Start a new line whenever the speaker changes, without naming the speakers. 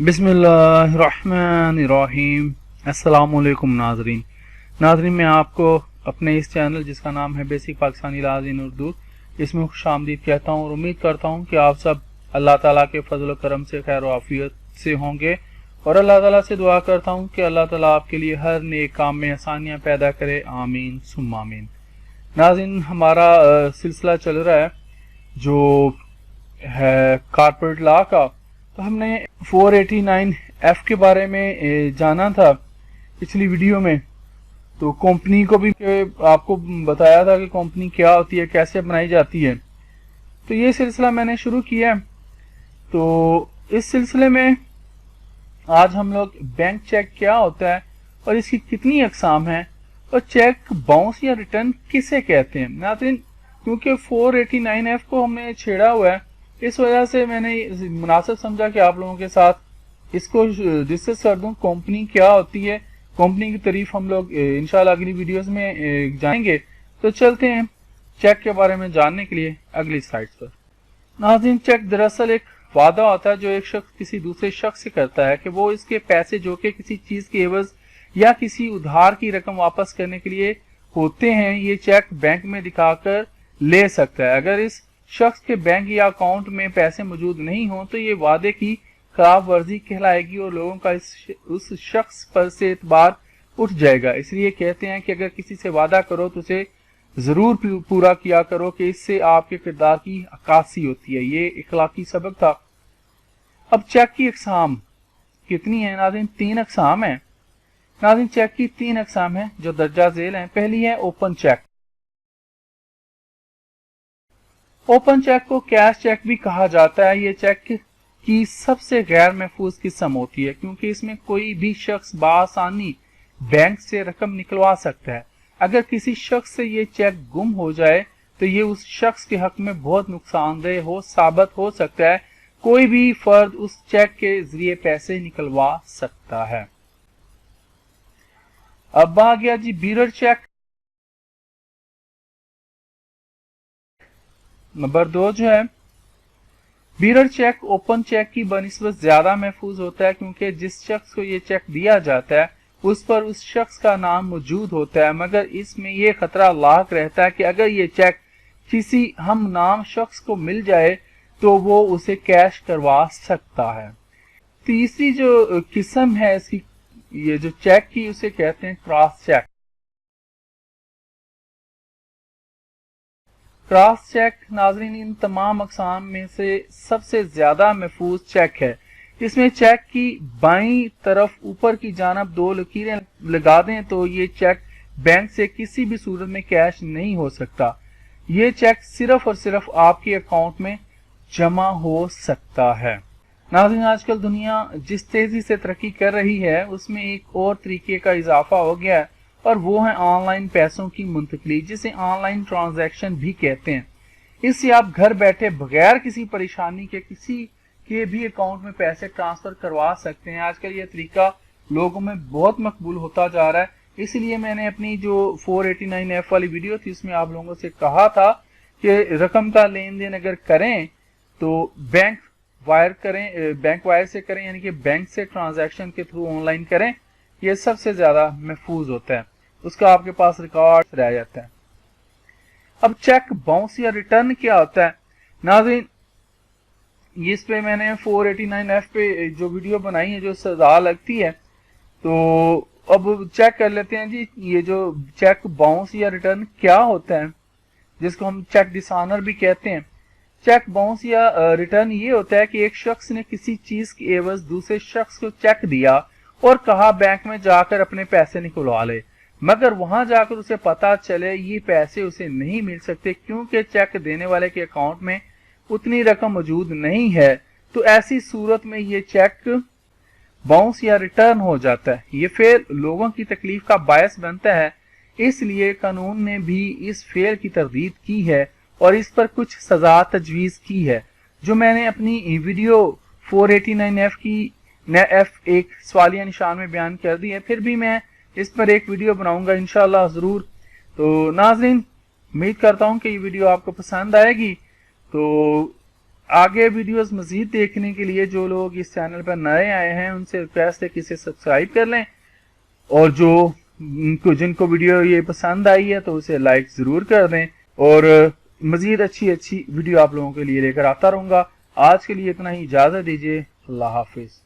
बिस्मिल्लाहिर्रहमानिर्रहीम। अस्सलामुअलैकुम नाजरीन, मैं आपको अपने इस चैनल जिसका नाम है बेसिक पाकिस्तानी इलाज इन उर्दू, इसमें खुशामदीद कहता हूँ और उम्मीद करता हूँ कि आप सब अल्लाह ताला के फजल करम से खैर आफियत से होंगे और अल्लाह ताला से दुआ करता हूँ कि अल्लाह ताला आपके लिए हर नेक काम में आसानियाँ पैदा करे, आमीन सुम्मा आमीन। नाज़रीन, हमारा सिलसिला चल रहा है जो है कॉर्पोरेट लॉ का। तो हमने 489F के बारे में जाना था पिछली वीडियो में। तो कंपनी को भी आपको बताया था कि कंपनी क्या होती है, कैसे बनाई जाती है। तो ये सिलसिला मैंने शुरू किया। तो इस सिलसिले में आज हम लोग बैंक चेक क्या होता है और इसकी कितनी अकसाम है और चेक बाउंस या रिटर्न किसे कहते हैं। नाज़रीन, क्योंकि 489F को हमने छेड़ा हुआ है, इस वजह से मैंने मुनासिब समझा कि आप लोगों के साथ इसको डिस्कस कर दूं। कंपनी क्या होती है, कंपनी की तारीफ हम लोग इंशाल्लाह अगली वीडियोस में जानेंगे। तो चलते हैं चेक के बारे में जानने के लिए अगली स्लाइड पर। नाज़रीन, चेक दरअसल एक वादा होता है जो एक शख्स किसी दूसरे शख्स से करता है कि वो इसके पैसे जो कि किसी चीज के एवज या किसी उधार की रकम वापस करने के लिए होते हैं, ये चेक बैंक में दिखाकर ले सकता है। अगर इस शख्स के बैंक या अकाउंट में पैसे मौजूद नहीं हो तो ये वादे की खिलाफ वर्जी कहलाएगी और लोगों का उस शख्स पर से एतबार उठ जाएगा। इसलिए कहते हैं कि अगर किसी से वादा करो तो उसे जरूर पूरा किया करो कि इससे आपके किरदार की अक्कासी होती है। ये इखलाकी सबक था। अब चेक की अकसाम कितनी है नाज़रीन? 3 अकसाम है। नाज़रीन, चेक की 3 अकसाम है जो दर्जा झेल है। पहली है ओपन चेक। ओपन चेक को कैश चेक भी कहा जाता है। ये चेक की सबसे गैर महफूज किस्म होती है क्योंकि इसमें कोई भी शख्स बआसानी बैंक से रकम निकलवा सकता है। अगर किसी शख्स से ये चेक गुम हो जाए तो ये उस शख्स के हक में बहुत नुकसानदेह साबित हो सकता है। कोई भी फर्द उस चेक के जरिए पैसे निकलवा सकता है। अब आ गया जी बीरर चेक। नंबर 2 जो है बीरर चेक ओपन चेक की बनिस्बत ज्यादा महफूज होता है क्योंकि जिस शख्स को ये चेक दिया जाता है उस पर उस शख्स का नाम मौजूद होता है, मगर इसमें यह खतरा लाक रहता है कि अगर ये चेक किसी हम नाम शख्स को मिल जाए तो वो उसे कैश करवा सकता है। तीसरी जो किस्म है इसकी ये जो चेक की उसे कहते हैं क्रॉस चेक। क्रॉस चेक नाज़रीन इन तमाम अक़साम में से सबसे ज्यादा महफूज चेक है। इसमें चेक की बाईं तरफ ऊपर की जानब 2 लकीरें लगा दें तो ये चेक बैंक से किसी भी सूरत में कैश नहीं हो सकता। ये चेक सिर्फ और सिर्फ आपके अकाउंट में जमा हो सकता है। नाज़रीन, आजकल दुनिया जिस तेजी से तरक्की कर रही है उसमें एक और तरीके का इजाफा हो गया है और वो है ऑनलाइन पैसों की मुंतकली, जिसे ऑनलाइन ट्रांजैक्शन भी कहते हैं। इससे आप घर बैठे बगैर किसी परेशानी के किसी के भी अकाउंट में पैसे ट्रांसफर करवा सकते हैं। आजकल ये तरीका लोगों में बहुत मकबूल होता जा रहा है। इसलिए मैंने अपनी जो 489F वाली वीडियो थी उसमें आप लोगों से कहा था कि रकम का लेन देन अगर करें तो बैंक वायर से करें, यानी कि बैंक से ट्रांजैक्शन के थ्रू ऑनलाइन करें। ये सबसे ज्यादा महफूज होता है, उसका आपके पास रिकॉर्ड रह जाता है। अब चेक बाउंस या रिटर्न क्या होता है नाज़रीन, इस पे मैंने 489F पे जो वीडियो बनाई है जो सजा लगती है। तो अब चेक कर लेते हैं जी ये जो चेक बाउंस या रिटर्न क्या होता है, जिसको हम चेक डिसऑनर भी कहते हैं। चेक बाउंस या रिटर्न ये होता है कि एक शख्स ने किसी चीज के एवज दूसरे शख्स को चेक दिया और कहा बैंक में जाकर अपने पैसे निकलवा ले, मगर वहां जाकर उसे पता चले ये पैसे उसे नहीं मिल सकते क्योंकि चेक देने वाले के अकाउंट में उतनी रकम मौजूद नहीं है। तो ऐसी सूरत में ये चेक बाउंस या रिटर्न हो जाता है। ये फेल लोगों की तकलीफ का बायस बनता है, इसलिए कानून ने भी इस फेल की तरदीद की है और इस पर कुछ सजा तजवीज की है जो मैंने अपनी वीडियो 489F की F एक सवालिया निशान में बयान कर दी है। फिर भी मैं इस पर एक वीडियो बनाऊंगा इंशाल्लाह जरूर। तो नाज़रीन, उम्मीद करता हूं कि ये वीडियो आपको पसंद आएगी। तो آگے ویڈیوز مزید دیکھنے کے لیے جو لوگ اس چینل پر نئے آئے ہیں ان سے ریکویسٹ ہے کہ اسے سبسکرائب کر لیں، اور جن کو ویڈیو یہ پسند آئی ہے تو اسے لائک ضرور کر دیں، اور مزید اچھی ویڈیو آپ لوگوں کے لیے لے کر آتا رہوں گا۔ آج کے لیے اتنا ہی، اجازت دیجیے، اللہ حافظ۔